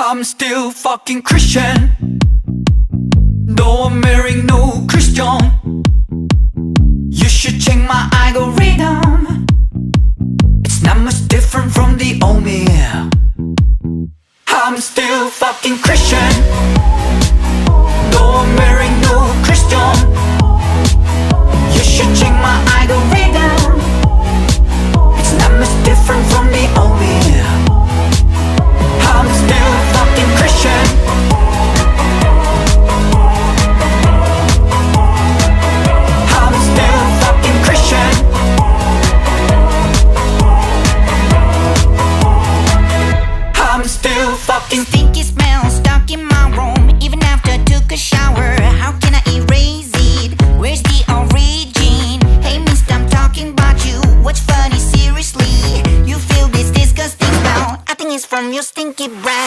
I'm still fucking Christian. Though I'm marrying no Christian. You should check my algorithm. It's not much different from the old me. I'm still fucking Christian. Though I'm marrying no Christian. You should check my algorithm. It's not much different from the old me. I'm still fucking Christian. I'm still fucking Christian. I'm still fucking think it's